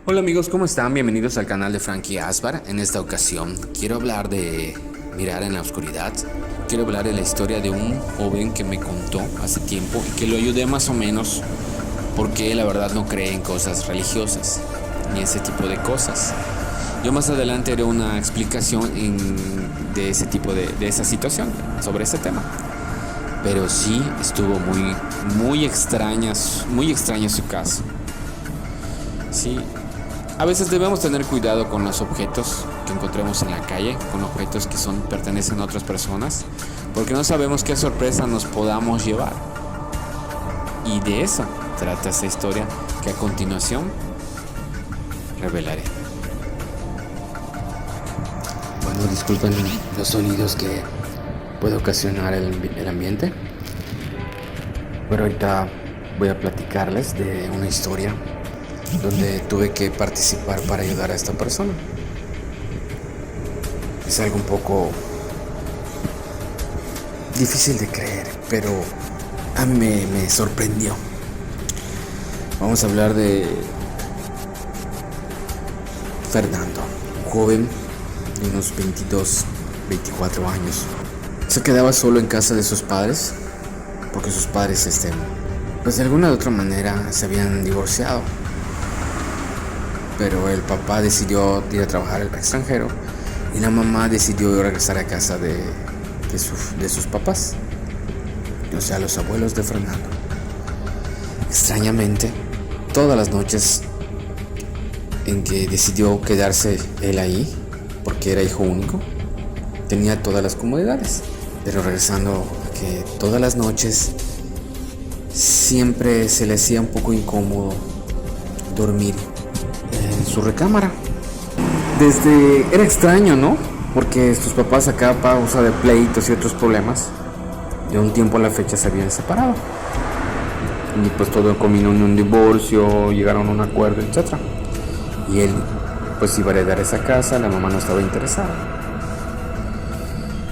Hola amigos, ¿cómo están? Bienvenidos al canal de Frankie Asbar. En esta ocasión quiero hablar de mirar en la oscuridad. Quiero hablar de la historia de un joven que me contó hace tiempo y que lo ayudé más o menos porque la verdad no cree en cosas religiosas ni ese tipo de cosas. Yo más adelante haré una explicación de ese tipo de esa situación, sobre ese tema. Pero sí estuvo muy extraño su caso. Sí, a veces debemos tener cuidado con los objetos que encontremos en la calle, con objetos que pertenecen a otras personas, porque no sabemos qué sorpresa nos podamos llevar. Y de eso trata esta historia que a continuación revelaré. Bueno, disculpen los sonidos que puede ocasionar el ambiente, pero ahorita voy a platicarles de una historia donde tuve que participar para ayudar a esta persona. Es algo un poco difícil de creer, pero a mí me sorprendió. Vamos a hablar de Fernando, un joven de unos 22, 24 años. Se quedaba solo en casa de sus padres, porque sus padres, pues de alguna u otra manera se habían divorciado. Pero el papá decidió ir a trabajar al extranjero y la mamá decidió regresar a casa de sus papás, o sea, los abuelos de Fernando. Extrañamente, todas las noches en que decidió quedarse él ahí, porque era hijo único, tenía todas las comodidades, pero regresando a que todas las noches siempre se le hacía un poco incómodo dormir en su recámara. Era extraño, ¿no? Porque sus papás a causa de pleitos y otros problemas, de un tiempo a la fecha se habían separado. Y pues todo combinó en un divorcio, llegaron a un acuerdo, etc. Y él pues iba a heredar esa casa, la mamá no estaba interesada.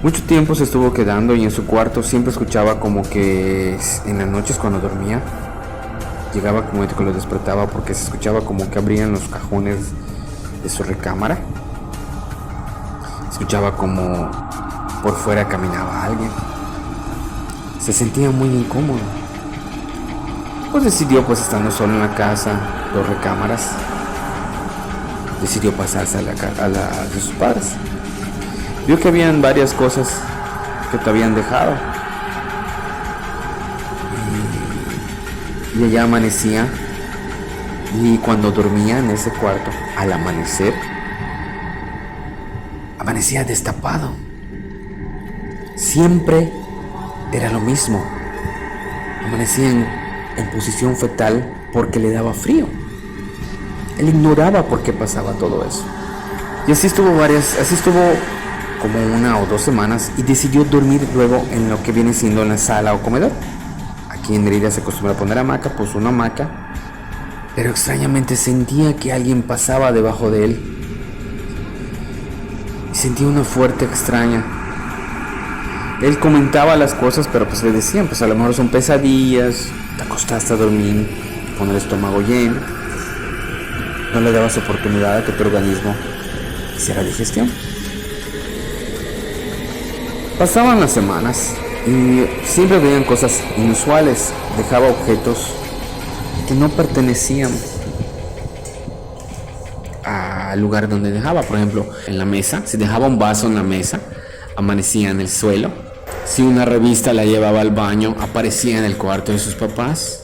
Mucho tiempo se estuvo quedando y en su cuarto siempre escuchaba como que en las noches cuando dormía, llegaba como que lo despertaba porque se escuchaba como que abrían los cajones de su recámara. Escuchaba como por fuera caminaba alguien. Se sentía muy incómodo. Pues decidió, pues estando solo en la casa, 2 recámaras, decidió pasarse a la de sus padres. Vio que habían varias cosas que te habían dejado. Y ella amanecía, y cuando dormía en ese cuarto, al amanecer, amanecía destapado. Siempre era lo mismo. Amanecía en posición fetal porque le daba frío. Él ignoraba por qué pasaba todo eso. Y así estuvo como 1 o 2 semanas, y decidió dormir luego en lo que viene siendo en la sala o comedor. Aquí en Mérida se acostumbra a poner hamaca, puso una hamaca, pero extrañamente sentía que alguien pasaba debajo de él. Y sentía una fuerte extraña. Él comentaba las cosas, pero pues le decían, pues a lo mejor son pesadillas, te acostaste a dormir con el estómago lleno. No le dabas oportunidad a que tu organismo hiciera digestión. Pasaban las semanas y siempre veían cosas inusuales. Dejaba objetos que no pertenecían al lugar donde dejaba. Por ejemplo, en la mesa, si dejaba un vaso en la mesa, amanecía en el suelo. Si una revista la llevaba al baño, aparecía en el cuarto de sus papás.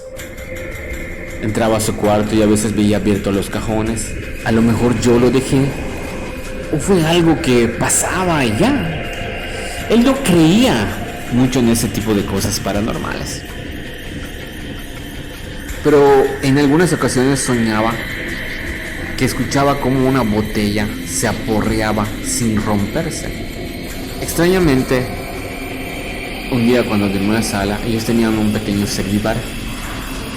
Entraba a su cuarto y a veces veía abiertos los cajones. A lo mejor yo lo dejé, o fue algo que pasaba y ya. Él no creía mucho en ese tipo de cosas paranormales, pero en algunas ocasiones soñaba que escuchaba como una botella se aporreaba sin romperse. Extrañamente, un día cuando dormí en la sala, ellos tenían un pequeño servibar,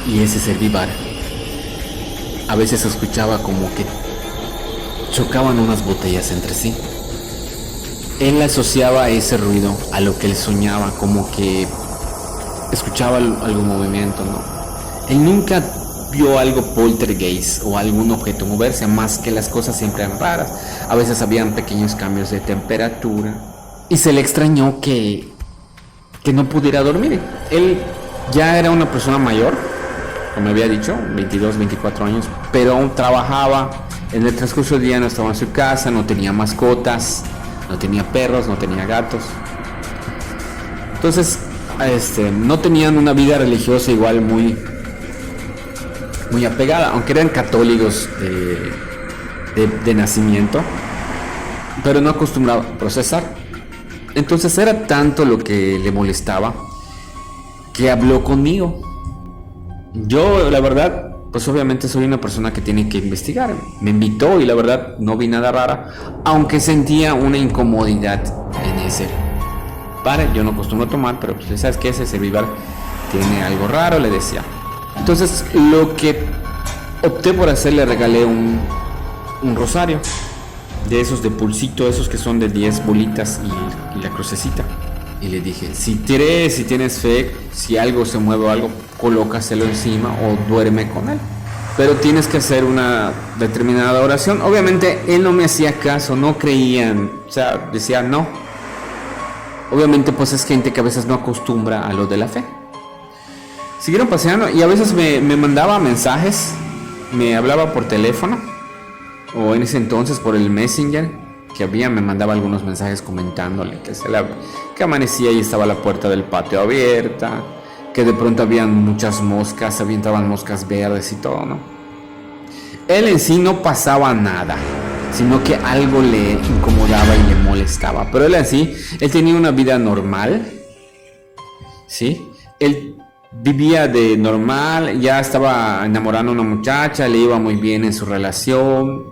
y ese servibar a veces escuchaba como que chocaban unas botellas entre sí. Él asociaba ese ruido a lo que él soñaba, como que escuchaba algún movimiento, ¿no? Él nunca vio algo poltergeist o algún objeto moverse, más que las cosas siempre eran raras. A veces habían pequeños cambios de temperatura y se le extrañó que no pudiera dormir. Él ya era una persona mayor, como había dicho, 22, 24 años, pero aún trabajaba. En el transcurso del día no estaba en su casa, no tenía mascotas, no tenía perros, no tenía gatos. Entonces, no tenían una vida religiosa igual muy apegada, aunque eran católicos de nacimiento, pero no acostumbrados a procesar. Entonces era tanto lo que le molestaba que habló conmigo. Yo, la verdad, pues obviamente soy una persona que tiene que investigar. Me invitó y la verdad no vi nada rara, aunque sentía una incomodidad en ese bar. Yo no acostumbro a tomar, pero pues sabes que ese bar tiene algo raro, le decía. Entonces lo que opté por hacer, le regalé un rosario de esos de pulsito, esos que son de 10 bolitas y la crucecita. Y le dije, si tienes fe, si algo se mueve o algo, colócaselo encima o duerme con él. Pero tienes que hacer una determinada oración. Obviamente él no me hacía caso, no creían, o sea, decía no. Obviamente pues es gente que a veces no acostumbra a lo de la fe. Siguieron paseando y a veces me mandaba mensajes, me hablaba por teléfono o en ese entonces por el Messenger que había, me mandaba algunos mensajes comentándole que amanecía y estaba la puerta del patio abierta, que de pronto habían muchas moscas, entraban moscas verdes y todo, ¿no? Él en sí no pasaba nada, sino que algo le incomodaba y le molestaba, pero él así, él tenía una vida normal, ¿sí? Él vivía de normal, ya estaba enamorando a una muchacha, le iba muy bien en su relación.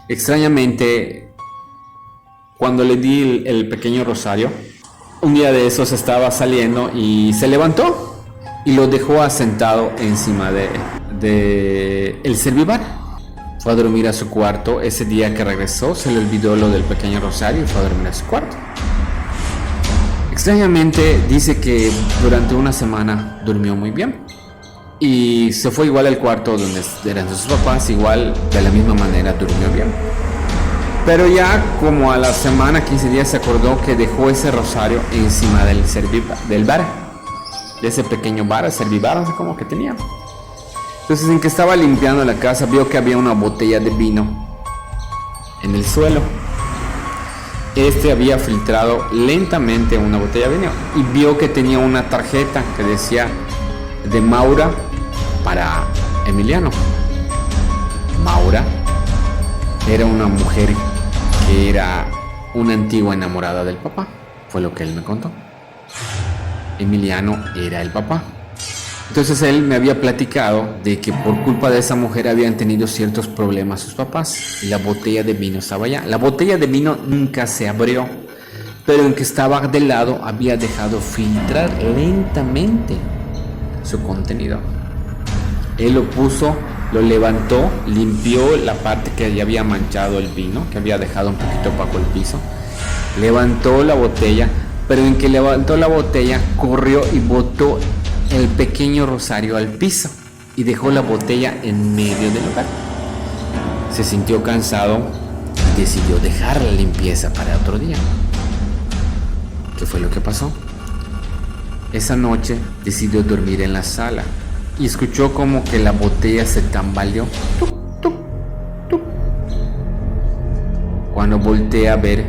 Extrañamente, cuando le di el pequeño rosario, un día de esos estaba saliendo y se levantó y lo dejó asentado encima de el servibar. Fue a dormir a su cuarto. Ese día que regresó se le olvidó lo del pequeño rosario y fue a dormir a su cuarto. Extrañamente dice que durante una semana durmió muy bien y se fue igual al cuarto donde eran sus papás, igual de la misma manera durmió bien. Pero ya como a la semana, 15 días, se acordó que dejó ese rosario encima del bar, de ese pequeño bar, servibar, no sé cómo que tenía. Entonces, en que estaba limpiando la casa, vio que había una botella de vino en el suelo. Había filtrado lentamente una botella de vino y vio que tenía una tarjeta que decía de Maura para Emiliano. Maura era una mujer que era una antigua enamorada del papá, fue lo que él me contó. Emiliano era el papá. Entonces él me había platicado de que por culpa de esa mujer habían tenido ciertos problemas sus papás y la botella de vino estaba allá. La botella de vino nunca se abrió, pero en que estaba de lado había dejado filtrar lentamente su contenido. Él lo puso, lo levantó, limpió la parte que ya había manchado el vino, que había dejado un poquito opaco el piso, levantó la botella, pero en que levantó la botella corrió y botó el pequeño rosario al piso y dejó la botella en medio del lugar. Se sintió cansado y decidió dejar la limpieza para otro día. ¿Qué fue lo que pasó? Esa noche decidió dormir en la sala y escuchó como que la botella se tambaleó. ¡Tuc, tuc, tuc! Cuando voltea a ver,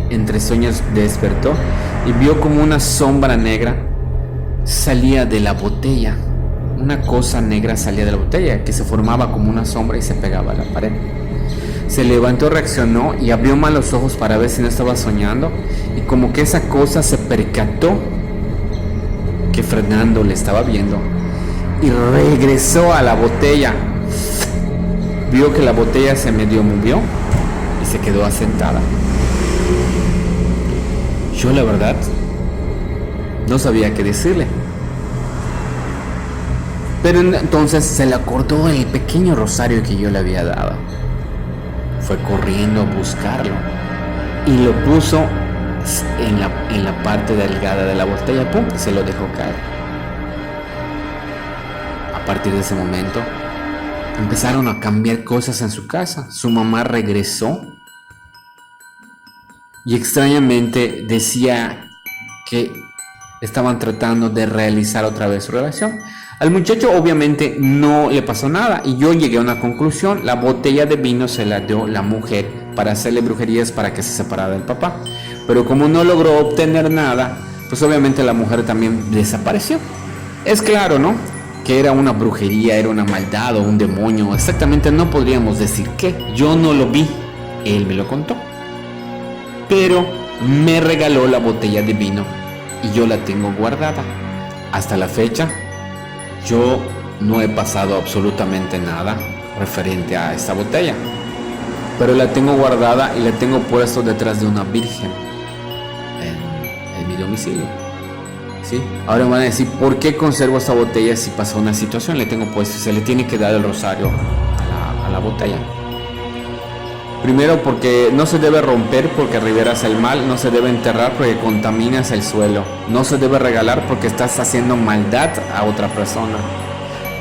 entre sueños despertó y vio como una sombra negra salía de la botella. Una cosa negra salía de la botella que se formaba como una sombra y se pegaba a la pared. Se levantó, reaccionó y abrió mal los ojos para ver si no estaba soñando, y como que esa cosa se percató que Fernando le estaba viendo y regresó a la botella. Vio que la botella se medio movió y se quedó asentada. Yo, la verdad, no sabía qué decirle. Pero entonces se le acordó el pequeño rosario que yo le había dado. Fue corriendo a buscarlo y lo puso en la parte delgada de la botella, ¡pum!, y se lo dejó caer. partir de ese momento empezaron a cambiar cosas en su casa. Su mamá regresó y extrañamente decía que estaban tratando de realizar otra vez su relación. Al muchacho obviamente no le pasó nada y yo llegué a una conclusión. La botella de vino se la dio la mujer para hacerle brujerías para que se separara del papá. Pero como no logró obtener nada, pues obviamente la mujer también desapareció. Es claro, ¿no? Que era una brujería, era una maldad o un demonio. Exactamente no podríamos decir qué. Yo no lo vi, él me lo contó. Pero me regaló la botella de vino y yo la tengo guardada. Hasta la fecha, yo no he pasado absolutamente nada referente a esta botella. Pero la tengo guardada y la tengo puesto detrás de una virgen en mi domicilio. ¿Sí? Ahora me van a decir, ¿por qué conservo esta botella si pasó una situación? Le tengo puesto, se le tiene que dar el rosario a la botella. Primero porque no se debe romper porque liberas el mal, no se debe enterrar porque contaminas el suelo, no se debe regalar porque estás haciendo maldad a otra persona.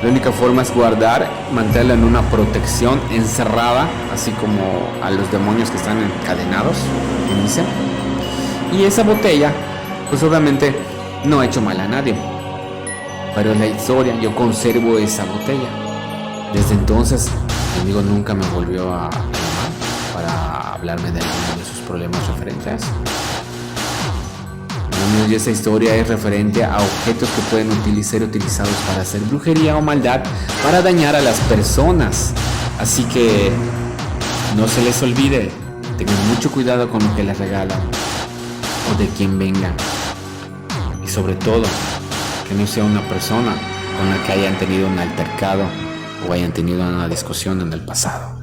La única forma es guardar, mantenerla en una protección, encerrada, así como a los demonios que están encadenados, que dicen. Y esa botella, pues obviamente no ha hecho mal a nadie, pero es la historia, yo conservo esa botella. Desde entonces, mi amigo nunca me volvió a llamar para hablarme de alguno de sus problemas referentes a eso. Y esa historia es referente a objetos que pueden ser utilizados para hacer brujería o maldad, para dañar a las personas. Así que no se les olvide, tengan mucho cuidado con lo que les regalan o de quien venga. Y sobre todo, que no sea una persona con la que hayan tenido un altercado o hayan tenido una discusión en el pasado.